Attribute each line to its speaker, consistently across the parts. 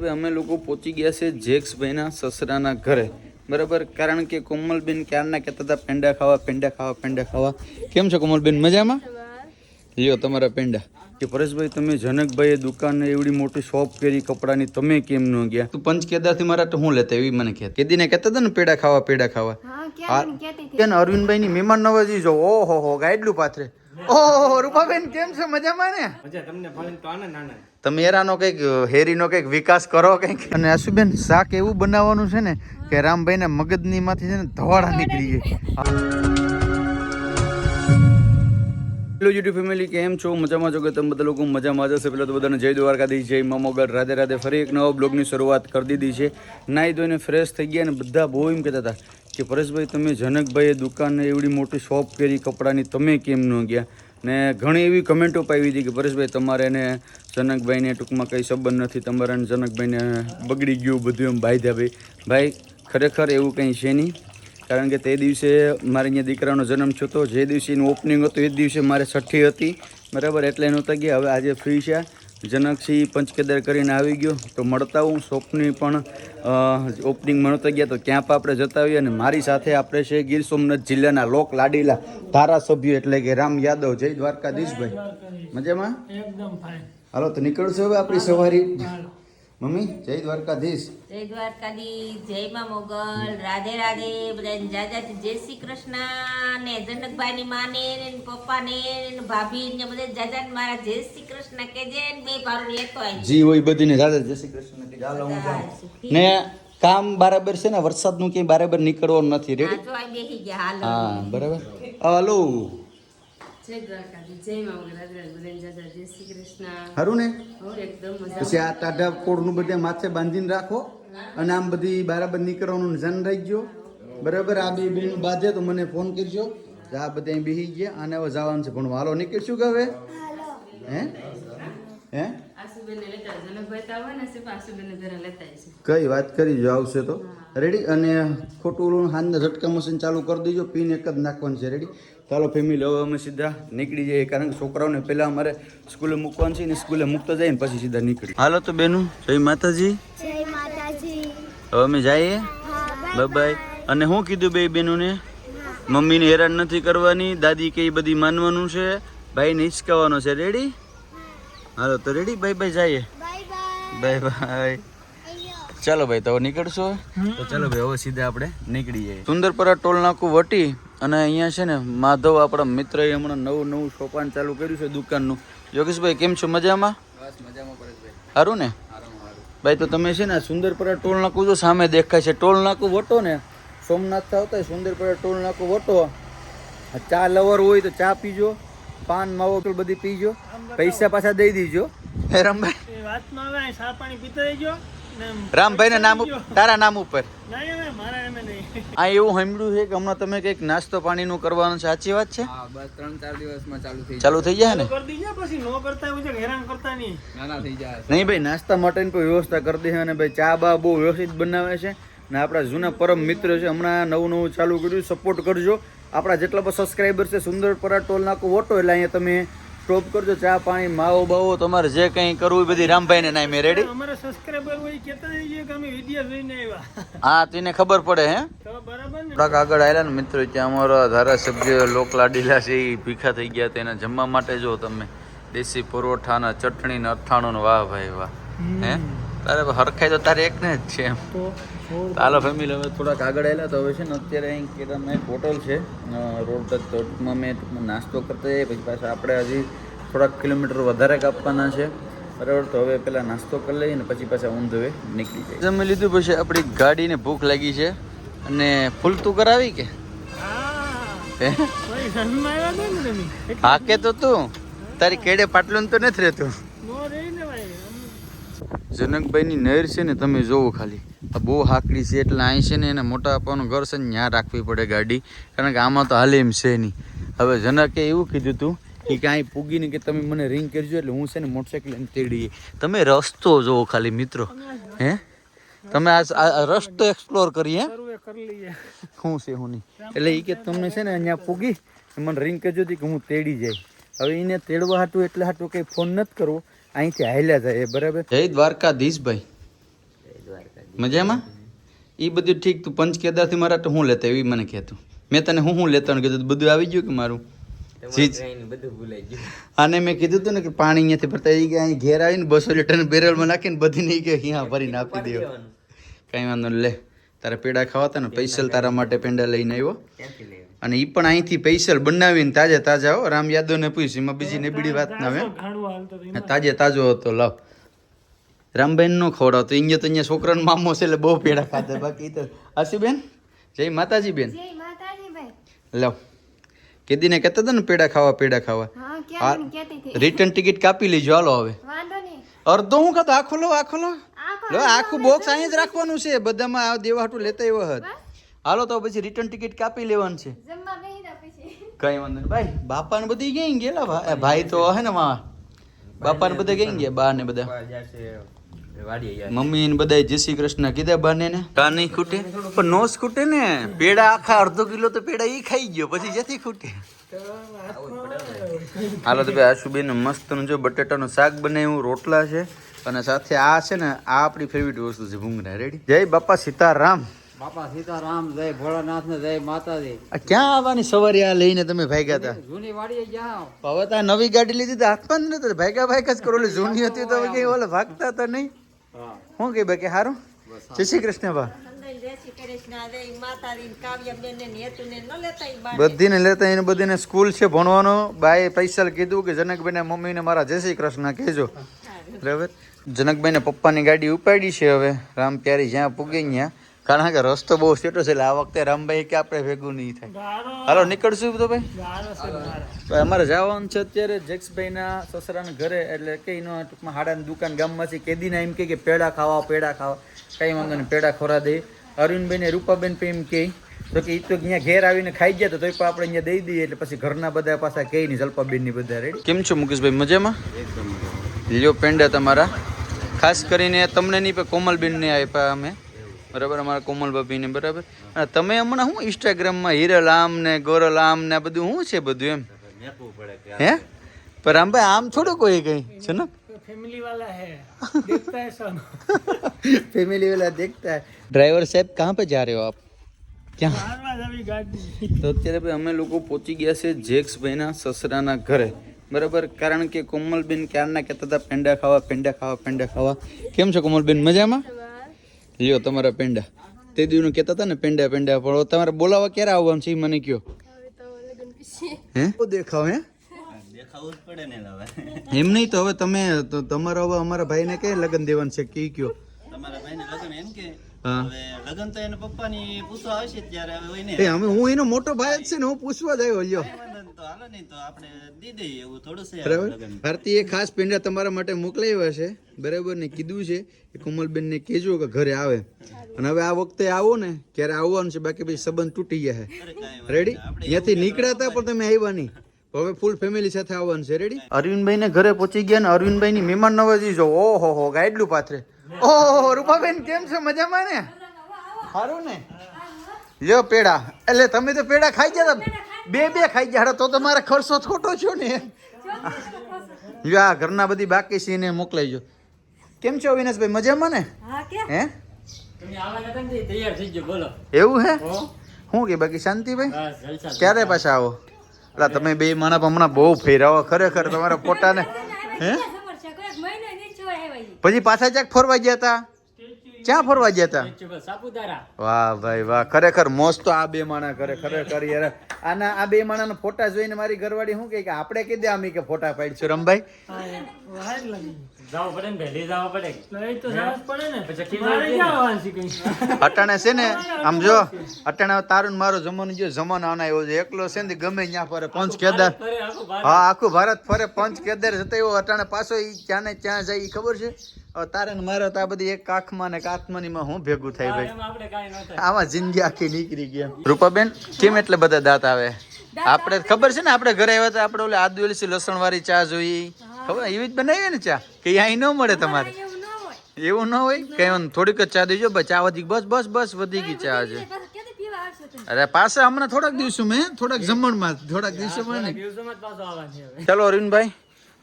Speaker 1: હવે અમે લોકો પહોંચી ગયા છે જેક્સભાઈના સસરાના ઘરે, બરાબર. કારણ કે કોમલબેન ક્યારના કહેતા હતા પેંડા ખાવા પેંડા ખાવા પેંડા ખાવા. કેમ છો કોમલબેન, મજામાં? લ્યો તમારા પેંડા. કે પરેશભાઈ તમે જનકભાઈએ દુકાન એવડી મોટી શોપ કરી કપડાની, તમે કેમ ન ગયા? તું પંચ કેદારથી મારા તો હું લેતા એવી મને કહેતા. કેદીને કહેતા હતા ને પેડા ખાવા પેડા ખાવા. અરવિંદભાઈ ની મહેમાન નવાજી જો. ઓહો હો ગાયડલું પાથરે. ઓહો રૂપાબેન કેમ છો, મજામાં ને? તમે એરાનો કઈક હેરીનો કઈક વિકાસ કરો કઈક. અને આશુબેન શાક એવું બનાવવાનું છે ને કે રામભાઈ ના મગજની માંથી છે ને ધવાડા નીકળી જાય. હેલો યુટ્યુબ ફેમિલી, કેમ છો? મજામાં છો કે તમે બધા લોકો મજામાં જશે? પહેલાં તો બધાને જય દ્વારકાધીશ, જય મામોગઢ, રાધે રાધે. ફરી એક નવા બ્લોગની શરૂઆત કરી દીધી છે. નાહી ધોઈને ફ્રેશ થઈ ગયા અને બધા બહુ એમ કહેતા હતા કે પરેશભાઈ તમે જનકભાઈએ દુકાન એવડી મોટી શોપ કરી કપડાની, તમે કેમ ન ગયા? ને ઘણી એવી કમેન્ટો પાવી હતી કે પરેશભાઈ તમારે એને જનકભાઈને ટૂંકમાં કંઈ સંબંધ નથી, તમારે જનકભાઈને બગડી ગયું બધું એમ ભાઈ. ભાઈ ખરેખર એવું કંઈ છે નહીં. કારણ કે તે દિવસે મારે અહીંયા દીકરાનો જન્મ થયો હતો, જે દિવસે એનું ઓપનિંગ હતું એ જ દિવસે મારે છઠ્ઠી હતી, બરાબર. એટલે નહોતા ગયા. હવે આજે ફ્રી છે, જનકસિંહ પંચકેદાર કરીને આવી ગયો તો મળતા હું. શોપની પણ ઓપનિંગમાં નહોતા ગયા તો ત્યાં પણ આપણે જતા આવીએ. અને મારી સાથે આપણે છે ગીર સોમનાથ જિલ્લાના લોક લાડીલા ધારાસભ્ય એટલે કે રામ યાદવ. જય દ્વારકાધીશભાઈ, મજામાં? એકદમ ફાઇન. હાલો તો નીકળશું હવે આપણી સવારી. મમ્મી જય દ્વારકાધીશ.
Speaker 2: જય દ્વારકાધીશ, જય માં મોગલ, રાધે રાધે. બધાને જાજા જય શ્રી કૃષ્ણ. ને જનકભાઈ ની માને ને પપ્પા ને ભાભી ને બધા જાજા મારા જય શ્રી કૃષ્ણ કેજે ને બે ભારું લેતો આવી.
Speaker 1: જી હોય બધીને જાજા જય શ્રી કૃષ્ણ કે ચાલો હું જાઉં. ને કામ બરાબર છે ને, વરસાદનું ક્યાંય બરાબર નીકળવાનું નથી. રેડી?
Speaker 2: જો આ બેહી ગયા હાલો.
Speaker 1: હા બરાબર. હાલો
Speaker 3: જય દ્વારકાધીશ, જય મામા રાધે બધાને જાજા જય શ્રી કૃષ્ણ.
Speaker 1: સારું ને?
Speaker 3: એકદમ મજા.
Speaker 1: પછી આ ટાઢા કોડનું બધે માથે બાંધીને રાખો અને આમ બધી બરાબર નીકળવાનું ધ્યાન રાખજો, બરાબર. આ બે બેન બાંધે તો મને ફોન કરજો. આ બધા અહીં બેસી ગયા, આને હવે જવાનું છે ભણવા. હાલો નીકળશું કે હવે? હે હે
Speaker 3: આશુબેનને લેતા જનકભાઈ તો આવવાના છે, પણ આશુબેનને જરા લેતા આવીશું.
Speaker 1: કઈ વાત કરી જો આવશે તો. રેડી? અને ખોટું હાથના ઝટકા મશીન ચાલુ કરી દેજો, પિન એક જ નાખવાનું છે. રેડી? ચાલો ફેમિલી, હવે અમે સીધા નીકળી જઈએ. કારણ કે છોકરાઓને પહેલાં અમારે સ્કૂલે મૂકવાનું છે ને, સ્કૂલે મૂકતા જઈએ ને પછી સીધા નીકળી. હાલો તો બેનું, જય માતાજી.
Speaker 4: જય માતાજી.
Speaker 1: હવે અમે જઈએ. Bye by. અને હું કીધું બે બેનોને, મમ્મીને હેરાન નથી કરવાની, દાદી કે બધી માનવાનું છે, ભાઈને હિચકાવાનો છે. રેડી? હાલો તો રેડી? Bye bye. જઈએ. Bye bye. ચાલો ભાઈ, તો નીકળશો? તો ચાલો ભાઈ, હવે સીધા આપણે નીકળી જઈએ. સુંદરપરા ટોલ નાકું વટી અને અહીંયા છે ને માધવ આપણા મિત્રએ હમણાં નવું સોપાન ચાલુ કર્યું છે દુકાનનું. યોગેશભાઈ કેમ છો, મજામાં? બસ મજામાં પરેશભાઈ. સારું ને ભાઈ? તો તમે છે ને સુંદરપરા ટોલ નાકું જો સામે દેખાય છે, ટોલ નાકું વટો ને, સોમનાથ આવતા સુંદરપરા ટોલ નાકું વટો. ચા લવર હોય તો ચા પીજો, પાન માવો બધી પીજો, પૈસા પાછા દઈ દીજો. હે રામભાઈ,
Speaker 5: વાતમાં આવે ચા પાણી પીતા રહેજો.
Speaker 1: રામભાઈ ના નામ, તારા નામ ઉપર આ એવું સાંભળ્યું છે કે હમણાં તમે કઈક નાસ્તો પાણીનું કરવાનું છે, સાચી વાત છે?
Speaker 6: બસ 3-4 દિવસમાં
Speaker 1: ચાલુ થઈ જાય ને?
Speaker 5: પછી નો કરતા હોય છે, હેરાન કરતા નહીં.
Speaker 6: નાના થઈ જાય.
Speaker 1: નહીં ભાઈ, નાસ્તા માટેની પણ વ્યવસ્થા કરી દે. અને ભાઈ ચા બા બહુ વ્યવસ્થિત બનાવે છે ને આપણા જૂના પરમ મિત્ર છે, હમણાં નવું ચાલુ કર્યું. સપોર્ટ કરજો. આપણા જેટલા પણ સબસ્ક્રાઈબર છે સુંદરપરા ટોલ નાકું વટો એટલે અહીંયા તમે સ્ટોપ કરજો. ચા પાણી માવો બાવો તમારે જે કંઈ કરવું બધી રામભાઈ ને નામે. રેડી?
Speaker 5: અમારા સબસ્ક્રાઇબર હોય કહેતા રહીએ કે અમે વિડિયો જોઈને આવ્યા.
Speaker 1: હા, તેને ખબર પડે. હે
Speaker 5: તો બરાબર ને?
Speaker 1: થોડાક આગળ આવેલા ને મિત્રો, ત્યાં અમારા ધારાસભ્ય લોક લાડીલા છે, એ ભીખા થઈ ગયા. તેના જમવા માટે જો તમે દેશી પરોઠાના ચટણી ને અથાણું ને, વાહ ભાઈ વાહ. હે તારે હરખાઈ તો તારે એક ને જ છે એમ. ચાલો ફેમિલી, હવે થોડાક આગળ આવેલા તો હવે છે ને અત્યારે અહીં કેરામાં એક હોટલ છે રોડ ટચમાં. મેં નાસ્તો કરતા જઈએ, પછી પાછા આપણે હજી થોડાક કિલોમીટર વધારે કાપવાના છે, બરાબર. તો હવે પેલા નાસ્તો કરી લઈએ ને પછી પાછા ઊંધ હવે નીકળી જાય. જમી લીધું પછી આપણી ગાડીને ભૂખ લાગી છે અને ફૂલતું કરાવી કે હા કે તો તું તારી કેડે પાટલું તો નથી રહેતું. જનકભાઈની નહેર છે ને, તમે જોવો ખાલી, આ બહુ હાકડી છે. એટલે અહીં છે ને એને મોટા આપવાનું ઘર છે ને, ત્યાં રાખવી પડે ગાડી, કારણ કે આમાં તો હાલે એમ છે નહીં. હવે જનકે એવું કીધું હતું કે કાંઈ પૂગીને કે તમે મને રિંગ કરજો, એટલે હું છે ને મોટરસાઇકલ લઈને તેડીએ. તમે રસ્તો જોવો ખાલી મિત્રો. હે તમે આ રસ્તો એક્સપ્લોર કરીએ શું છે હું નહીં. એટલે એ કે તમને છે ને અહીંયા પૂગી મને રિંગ કરજો કે હું તેડી જાય. હવે એને તેડવા હાટું એટલે હાટું કંઈ ફોન નથી કરવો, અહીંથી હાલ્યા જાય. બરાબર? જય દ્વારકાધીશ ભાઈ. મજામાં? એ બધું ઠીક, તું પંચ કેદારથી મારા તો હું લેતા એવી મને કહેતું. મેં તને હું લેતા કીધું બધું આવી ગયું કે મારું
Speaker 6: બધું ભૂલાઈ ગયું.
Speaker 1: આને મેં કીધું હતું ને કે પાણી અહીંયાથી ભરતા એ કે અહીં ઘેર આવીને 200 લીટરને બેરલમાં નાખીને બધી નહીં કે અહીંયા ભરીને આપી દો. કાંઈ વાંધો નહીં, લે તારે પેડા ખાવા હતા ને પૈસલ તારા માટે પેંડા લઈને આવ્યો. અને એ પણ અહીંથી પૈસલ બનાવીને તાજા તાજા હો. રામ યાદવને પૂછ, એમાં બીજી નેબડી વાત ના આવે. તાજે તાજો હતો, લાવ. રામબેન નો ખવડાવતો અહીંયા તો અહીંયા છોકરાનો મામો છે એટલે બહુ પેડા ખાતા. બાકી તો આશુબેન જય માતાજી બેન, લાવ. કેદીને કહેતા હતા ને પેડા ખાવા. રિટર્ન ટિકિટ કાપી લેજો, હાલો હવે. અડધો હું કહેતો આખો લો આખું બોક્સ અહીંયા જ રાખવાનું છે, બધામાં દેવા હાટું લેતા એવો હત. હાલો તો પછી રિટર્ન ટિકિટ કાપી લેવાનું છે. કઈ વાંધો નહીં ભાઈ. બાપા ને બધી ગઈ ગયેલા ભાઈ તો હે ને માં બાપા ને બધા ગઈ ગયા, બા ને બધા મમ્મી ને બધા જય શ્રી કૃષ્ણ કીધા બાને ને. કા નહીં ખૂટે પણ નો ખૂટે ને. પેડા આખા અડધો કિલો તો પેડા ઈ ખાઈ ગયો, પછી જેથી ખૂટે. હાલો તો ભાઈ આશુબેન મસ્ત નું જો બટેટાનું શાક બનાવ્યું, રોટલા છે અને સાથે આ છે ને આ આપણી ફેવરિટ વસ્તુ છે ભૂંગળા. રેડી? જય બાપા સીતારામ.
Speaker 6: બાપા સીતારામ, જય ભોળાનાથ ને જય માતાજી.
Speaker 1: આ ક્યાં આવવાની સવારે આ લઈને તમે ભાગ્યા હતા?
Speaker 6: જૂની વાડીએ ગયા.
Speaker 1: હવે તો આ નવી ગાડી લીધી તો હાથમાં જ નતો, ભાગ્યા જ કરો. ઓલી જૂની હતી તો કઈ ઓલે ભાગતા તો નહીં. શું કે બાકી હારું? જય શ્રી કૃષ્ણ બા. બધીને લેતા એને બધીને સ્કૂલ છે ભણવાનો. બાએ પૈસા કીધું કે જનકભાઈ ને મમ્મી ને મારા જય શ્રી કૃષ્ણ કહેજો. બરાબર? જનકભાઈ ને પપ્પાની ગાડી ઉપાડી છે. હવે રામ પ્યારી જ્યાં પૂગી ગયા, કારણ કે રસ્તો બહુ સેટો છે એટલે આ વખતે રામભાઈ કે આપણે ભેગું નહીં થાય. હાલો નીકળશું તો ભાઈ. અમારે જવાનું છે અત્યારે જેક્સભાઈ ના સસરાના ઘરે, એટલે કે એનો ટૂંકમાં હાડાની દુકાન ગામમાંથી કેદીના એમ કે પેડા ખાવા. કઈ વાંધો નહીં, પેડા ખોરા દે. અરવિંદભાઈ ને રૂપાબેન એમ કે તો કે એ તો અહીંયા ઘેર આવીને ખાઈ ગયા તો પણ આપણે અહીંયા દઈ દઈએ, એટલે પછી ઘરના બધા પાછા કહે નહીં. જલ્પાબેન ની બધા રેડી. કેમ છો મુકેશભાઈ? મજામાં? લ્યો પેંડા તમારા, ખાસ કરીને તમને નહીં પણ કોમલબેન ને આપ્યા અમે. બરાબર? અમારા કોમલ ભાભીને. બરાબર? અને તમે હમણાં શું ઇન્સ્ટાગ્રામમાં હિરલ આમ ને ગોરલ આમ ને બધું શું છે બધું એમ હે? પર આમ ભાઈ આમ થોડું કોઈ કઈ છે ને,
Speaker 5: फैमिली वाला है, देखता है सब.
Speaker 1: फैमिली वाला देखता है. ड्राइवर साहब कहाँ पे जा रहे हो आप? ક્યાં?
Speaker 5: अभी गाड़ी
Speaker 1: તો અત્યારે ભાઈ અમે લોકો પહોંચી ગયા છે જેક્સભાઈના સસરાના ઘરે. બરાબર? કારણ કે કોમલબેન ક્યારના કહેતા હતા પેંડા ખાવા. કેમ છો કોમલબેન? મજામાં? લ્યો તમારા પેંડા. તે દિવસનું કહેતા હતા ને પેંડા પણ તમારે બોલાવવા ક્યારે આવવાનું છે મને કયો. હે દેખાવ હે દેખાવું જ પડે ને. એમ નહીં તો હવે તમે તમારો હવે અમારા ભાઈને કઈ લગ્ન દેવાનું છે કે કયો?
Speaker 4: તમારા ભાઈને લગ્ન એમ કે હવે લગ્ન તો એના પપ્પાની પૂછવા આવશે ત્યારે હવે હોય ને.
Speaker 1: એ અમે હું એનો મોટો ભાઈ જ છે ને, હું પૂછવા જ આવ્યો. લ્યો
Speaker 4: તો હાલો નહીં તો આપણે દી દઈએ એવું થોડું છે.
Speaker 1: બરાબર? ભારતીય ખાસ પેંડા તમારા માટે મોકલાવ્યા છે. બરાબર ને? કીધું છે કે કોમલબેન ને કહેજો કે ઘરે આવે. અને હવે આ વખતે આવો ને ક્યારે આવવાનું છે, બાકી પછી સંબંધ તૂટી ગયા છે. રેડી? ત્યાંથી નીકળ્યા હતા પણ તમે આવ્યા નહીં. હવે ફૂલ ફેમિલી સાથે આવવાનું છે. રેડી? અરવિંદભાઈ ને ઘરે પહોંચી ગયા ને અરવિંદભાઈ ની મહેમાન નવાજી જો. ઓહો ગાઈડલું પાથરે. ઓહો રૂપાબેન કેમ છે? મજામાં ને? સારું ને? લ્યો પેડા. એટલે તમે તો પેડા ખાઈ ગયા હતા, બે ખાઈ ગયા તો તમારે ખર્ચો ખોટો છો ને. લ્યો આ ઘરના બધી બાકી છે એને મોકલાઈજો. કેમ છો અવિનાશભાઈ? મજામાં ને? હે એવું હે? શું કે બાકી શાંતિભાઈ? ક્યારે પાછા આવો? એટલે તમે બે માણા હમણાં બહુ ફેરાવો ખરેખર તમારા પોતાને. હે પછી પાછા ક્યાંક ફરવા ગયા હતા? ક્યાં ફરવા ગયા હતા? સાપુતારા. વાહ ભાઈ વાહ, ખરેખર મોજ તો આ બે માણા કરે ખરેખર યાર. આના આ બે માણાના ફોટા જોઈને મારી ઘરવાળી શું કે આપણે કીધે અમે કે ફોટા પાડીશું. રમભાઈ અટાણે છે ને આમ જો અટાણે તારું મારો જમવાનું જો જમાનો આના એવો છે. એકલો છે ને ગમે ત્યાં ફરે પંચ કેદાર. હા આખું ભારત ફરે પંચ કેદાર જતા એવો અટાણે પાછો ઈ ક્યાં ને ક્યાં જાય ઈ ખબર છે. તારે ને મારે તો આ બધી એક કાખમાં ને કાથમાની માં હું ભેગું થાય ભાઈ. આમાં જિંદગી આખી નીકળી ગયા. રૂપાબેન કેમ એટલે બધા દાંત આવે? આપણે ખબર છે ને આપણે ઘરે આવ્યા હતા આપણે ઓલે આદિવાસી લસણ વાળી ચા જોઈ ખબર? એવી જ બનાવીએ ને ચા કે અહીં ન મળે તમારે? એવું ન હોય કઈ થોડીક જ ચા દેજો ભાઈ. ચા વધી બસ વધી ગઈ ચા છે. અરે પાછા હમણાં થોડાક દિવસો મેં થોડાક જમણમાં થોડાક દિવસોમાં ને. ચલો અરવિંદભાઈ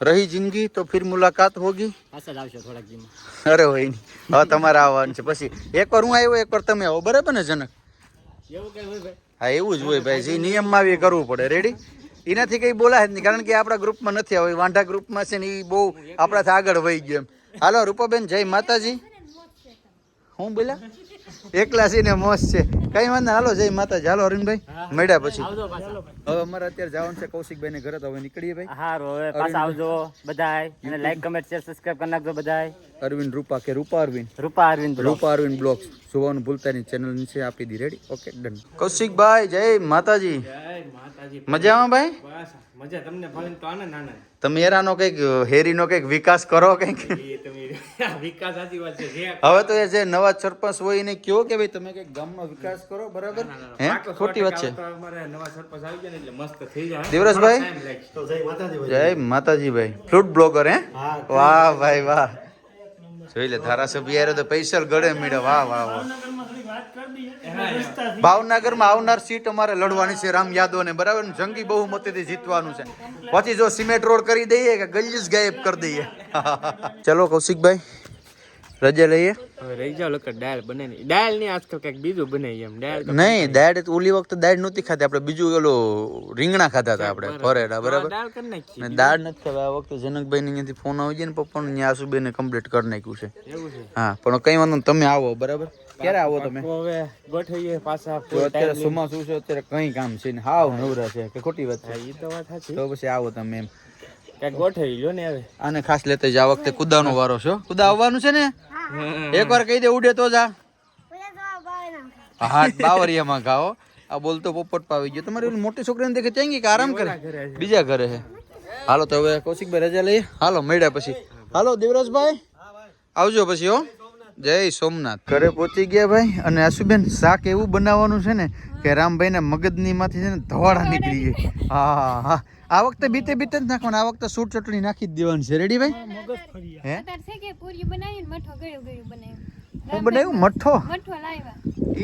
Speaker 1: रही जिंदगी तो फिर मुलाकात होगी.
Speaker 6: પાછળ આવશો થોડાક દીમાં.
Speaker 1: અરે હોય નહીં, હવે તમારે આવવાનું છે પછી. એકવાર હું આવ્યો, એકવાર તમે આવો, બરાબર ને જનક?
Speaker 6: એવું કઈ હોય ભાઈ?
Speaker 1: હા એવું જ હોય ભાઈ, જે નિયમમાં આવી એ કરવું પડે. રેડી? એનાથી કંઈ બોલાય જ નહીં, કારણ કે આપણા ગ્રુપમાં નથી આવે, વાંઢા ગ્રુપમાં છે ને એ બહુ આપણાથી આગળ વહી ગયો એમ. હાલો રૂપાબેન, જય માતાજી. હું બોલ્યા? એકલા છે ને મોજ છે, કઈ વાંધો. હાલો જય માતાજી. હાલો અરવિંદભાઈ, મળ્યા પછી. હવે અમારે અત્યારે જવાનું છે કૌશિકભાઈ ને ઘરે, તો હવે નીકળીએ ભાઈ.
Speaker 6: હારું, હવે પાછા આવજો બધાય, અને લાઈક કમેન્ટ શેર સબસ્ક્રાઇબ કરી નાખજો બધાય.
Speaker 1: અરવિંદ રૂપા કે રૂપા અરવિંદ?
Speaker 6: રૂપા અરવિંદ બ્લોગ.
Speaker 1: રૂપા અરવિંદ બ્લોગ્સ જોવાનું ભૂલતા નહીં, ચેનલ નીચે આપી દી. રેડી? Okay done. કૌશિકભાઈ જય માતાજી. મજામાં ભાઈ?
Speaker 6: મજા તમને ભાવે તો આનંદ આનંદ.
Speaker 1: તમે એરાનો કઈક હેરીનો કઈક વિકાસ કરો કઈક.
Speaker 6: વિકાસ સાચી વાત છે.
Speaker 1: હવે તો એ જે નવા સરપંચ હોય એને કયો કે ભાઈ તમે કઈક ગામનો વિકાસ કરો, બરાબર? હે ખોટી વાત છે.
Speaker 6: અમારે નવા સરપંચ આવી ગયા ને એટલે મસ્ત થઈ જાય.
Speaker 1: દેવરાજભાઈ જય માતાજી ભાઈ. ફ્રૂટ બ્લોગર હે? વાહ ભાઈ વાહ. જોઈ લે, ધારાસભ્ય યાર તો પૈસા ગળે મીડે. વાહ વાહ વાહ. ભાવનગરમાં આવનાર સીટ અમારે લડવાની છે રામ યાદવ ને, બરાબર ને? જંગી બહુમતીથી જીતવાનું છે. પછી જો સિમેન્ટ રોડ કરી દઈએ કે ગલીજ ગાયબ કરી દઈએ. ચલો કૌશિકભાઈ, રજા લઈએ.
Speaker 6: હવે રહી જાવ લોકો દાળ બને નહીં. દાળ નહીં, આજકાલ કઈક બીજું બનાવી એમ. દાળ
Speaker 1: નહીં, દાળ ઓલી વખતે દાળ નહોતી ખાધી આપણે, બીજું ઓલો રીંગણા ખાધા હતા આપણે, ફરેડા, બરાબર?
Speaker 6: દાળ કરી નાખી.
Speaker 1: ને દાળ નથી ખાવા. આ વખતે જનકભાઈ ને અહીંયાથી ફોન આવી જાય ને પપ્પાનું, ત્યાં આસુબેન ને કમ્પ્લીટ કરી નાખ્યું છે.
Speaker 6: એવું છે.
Speaker 1: હા, પણ કઈ વાંધો નહીં, તમે આવો, બરાબર? ક્યારે આવો તમે?
Speaker 6: હવે ગોઠવીએ પાછા.
Speaker 1: તો અત્યારે ચોમાસું છે, અત્યારે કઈ કામ છે ને, હાવ નવરા છે કે ખોટી વાત છે?
Speaker 6: એ તો વાત સાચી.
Speaker 1: તો પછી આવો તમે એમ.
Speaker 6: કઈક ગોઠવી લો ને હવે.
Speaker 1: આને ખાસ લેતા જ આ વખતે કુદાનો વારો છે. કુદા આવવાનું છે ને? એકવાર કહી દે ઉડે તો જા. હા, બાવરિયામાં ખાઓ. આ બોલતો પોપટ પાવી ગયો. તમારી ઓલી મોટી છોકરીને દેખે ત્યાં ગઈ કે આરામ કરે? બીજા ઘરે છે. હાલો તો હવે કૌશિકભાઈ રજા લઈએ. હાલો મળ્યા પછી. હાલો દેવરાજભાઈ, આવજો પછી હો. જય સોમનાથ. ઘરે પહોંચી ગયા ભાઈ. અને આશુબેન શાક એવું બનાવવાનું છે ને કે રામભાઈ ના મગજની માંથી છે ને ધવાડા નીકળી જાય. હા હા, આ વખતે બીતે બીતે જ નાખવાનું. આ વખતે સૂટ ચટણી નાખી જ દેવાની છે. રેડી ભાઈ? હે હું બનાવ્યું મઠ્ઠો?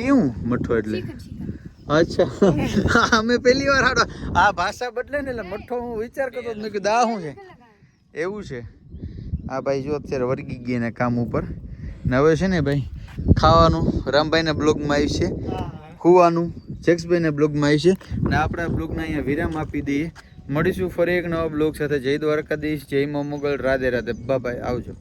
Speaker 1: એવું મઠ્ઠો એટલે? અચ્છા, અમે પહેલી વાર આ ભાષા બદલે ને એટલે મઠ્ઠો હું વિચાર કરતો મેં કીધું આ શું છે એવું છે. આ ભાઈ જો અત્યારે વર્ગી ગયા એના કામ ઉપર. ને હવે છે ને ભાઈ ખાવાનું રામભાઈના બ્લોગમાં આવી છે, ખુવાનું જેક્સભાઈના બ્લોગમાં આવી છે. ને આપણા બ્લોગના અહીંયા વિરામ આપી દઈએ. મળીશું ફરી એક નવા બ્લોગ સાથે. જય દ્વારકાધીશ, જય મા મોગલ, રાધે રાધે, બાય, આવજો.